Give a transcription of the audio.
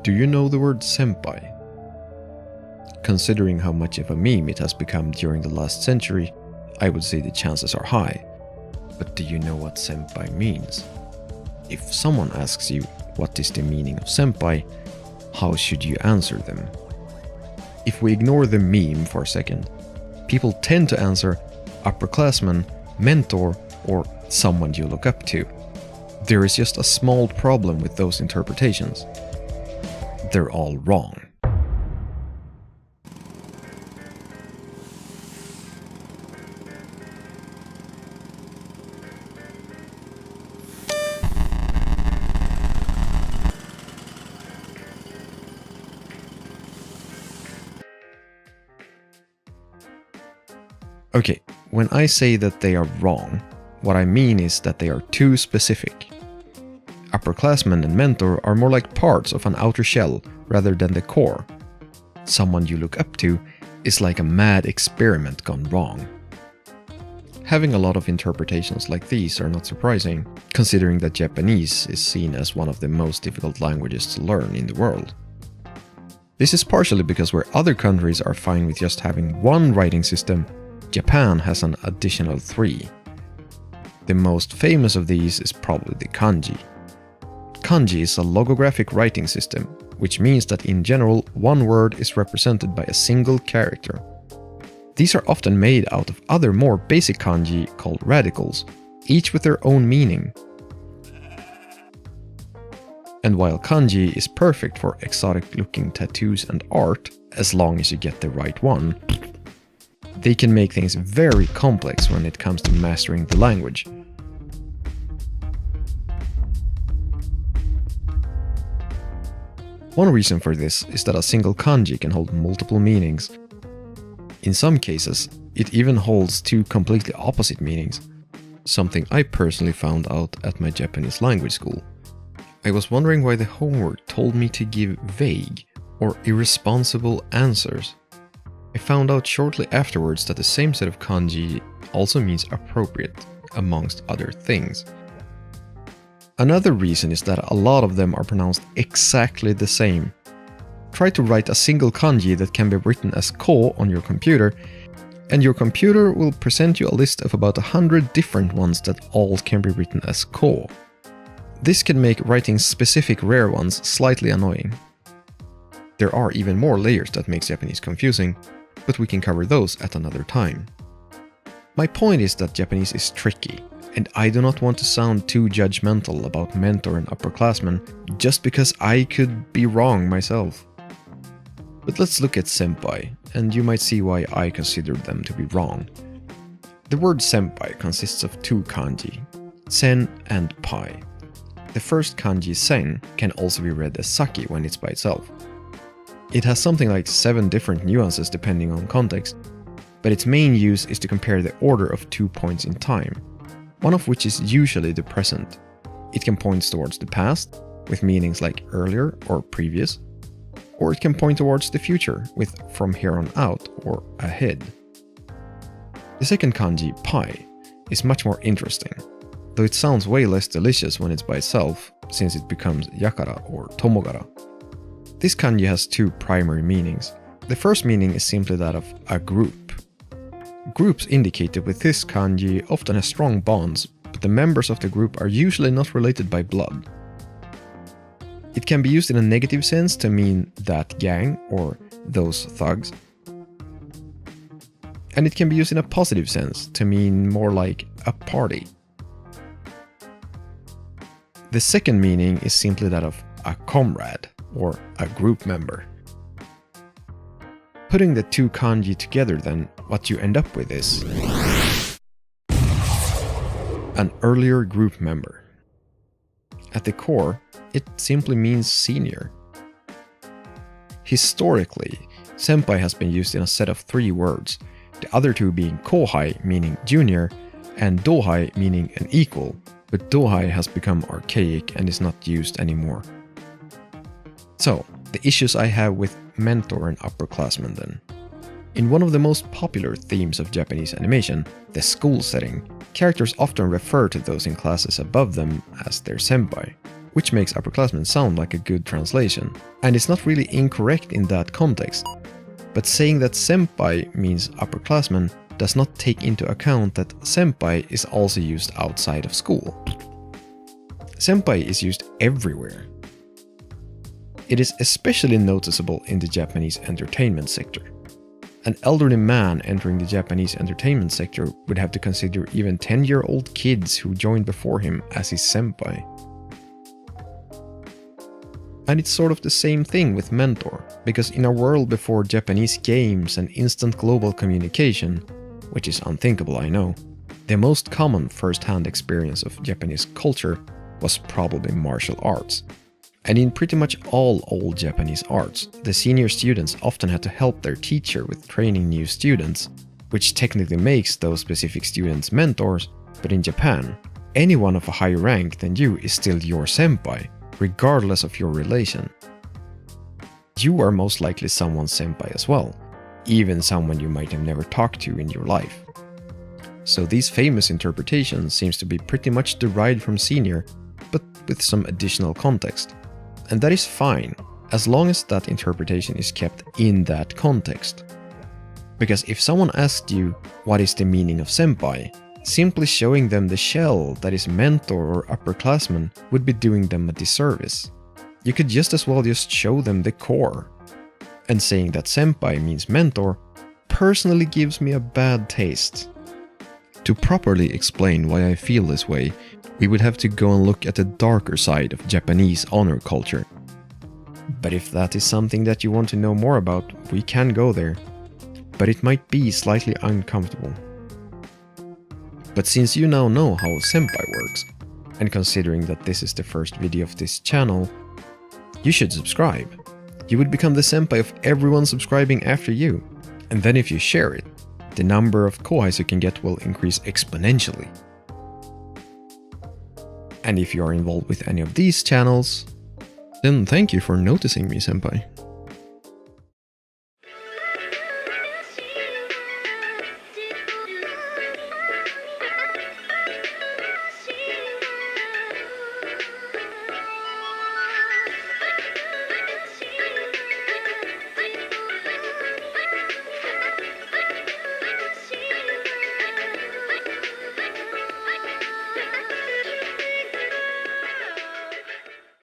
Do you know the word senpai? Considering how much of a meme it has become during the last century, I would say the chances are high. But do you know what senpai means? If someone asks you what is the meaning of senpai, how should you answer them? If we ignore the meme for a second, people tend to answer upperclassman, mentor, or someone you look up to. There is just a small problem with those interpretations. They're all wrong. Okay, when I say that they are wrong, what I mean is that they are too specific. Upperclassman and mentor are more like parts of an outer shell rather than the core. Someone you look up to is like a mad experiment gone wrong. Having a lot of interpretations like these are not surprising, considering that Japanese is seen as one of the most difficult languages to learn in the world. This is partially because where other countries are fine with just having one writing system, Japan has an additional 3. The most famous of these is probably the kanji. Kanji is a logographic writing system, which means that in general one word is represented by a single character. These are often made out of other more basic kanji called radicals, each with their own meaning. And while kanji is perfect for exotic looking tattoos and art, as long as you get the right one, they can make things very complex when it comes to mastering the language. One reason for this is that a single kanji can hold multiple meanings. In some cases, it even holds 2 completely opposite meanings, something I personally found out at my Japanese language school. I was wondering why the homework told me to give vague or irresponsible answers. I found out shortly afterwards that the same set of kanji also means appropriate, amongst other things. Another reason is that a lot of them are pronounced exactly the same. Try to write a single kanji that can be written as ko on your computer, and your computer will present you a list of about 100 different ones that all can be written as ko. This can make writing specific rare ones slightly annoying. There are even more layers that makes Japanese confusing, but we can cover those at another time. My point is that Japanese is tricky, and I do not want to sound too judgmental about mentor and upperclassmen just because I could be wrong myself. But let's look at senpai, and you might see why I consider them to be wrong. The word senpai consists of 2 kanji, sen and pai. The first kanji sen can also be read as saki when it's by itself. It has something like 7 different nuances depending on context, but its main use is to compare the order of 2 points in time, one of which is usually the present. It can point towards the past, with meanings like earlier or previous, or it can point towards the future, with from here on out or ahead. The second kanji, pai, is much more interesting, though it sounds way less delicious when it's by itself, since it becomes yakara or tomogara. This kanji has 2 primary meanings. The first meaning is simply that of a group. Groups indicated with this kanji often have strong bonds, but the members of the group are usually not related by blood. It can be used in a negative sense to mean that gang or those thugs. And it can be used in a positive sense to mean more like a party. The second meaning is simply that of a comrade or a group member. Putting the 2 kanji together then, what you end up with is an earlier group member. At the core, it simply means senior. Historically, senpai has been used in a set of 3 words, the other 2 being kohai meaning junior and dohai meaning an equal, but dohai has become archaic and is not used anymore. So, the issues I have with mentor and upperclassmen then. In one of the most popular themes of Japanese animation, the school setting, characters often refer to those in classes above them as their senpai. which makes upperclassmen sound like a good translation, and it's not really incorrect in that context. But saying that senpai means upperclassmen does not take into account that senpai is also used outside of school. Senpai is used everywhere. It is especially noticeable in the Japanese entertainment sector. An elderly man entering the Japanese entertainment sector would have to consider even 10-year-old kids who joined before him as his senpai. And it's sort of the same thing with mentor, because in a world before Japanese games and instant global communication, which is unthinkable I know, the most common first-hand experience of Japanese culture was probably martial arts. And in pretty much all old Japanese arts, the senior students often had to help their teacher with training new students, which technically makes those specific students mentors, but in Japan, anyone of a higher rank than you is still your senpai, regardless of your relation. You are most likely someone's senpai as well, even someone you might have never talked to in your life. So these famous interpretations seems to be pretty much derived from senior, but with some additional context. And that is fine, as long as that interpretation is kept in that context. Because if someone asked you what is the meaning of senpai, simply showing them the shell that is mentor or upperclassman would be doing them a disservice. You could just as well just show them the core. And saying that senpai means mentor personally gives me a bad taste. To properly explain why I feel this way, we would have to go and look at the darker side of Japanese honor culture. But if that is something that you want to know more about, we can go there. But it might be slightly uncomfortable. But since you now know how senpai works, and considering that this is the first video of this channel, you should subscribe. You would become the senpai of everyone subscribing after you. And then if you share it, the number of kohais you can get will increase exponentially. And if you are involved with any of these channels, then thank you for noticing me, senpai.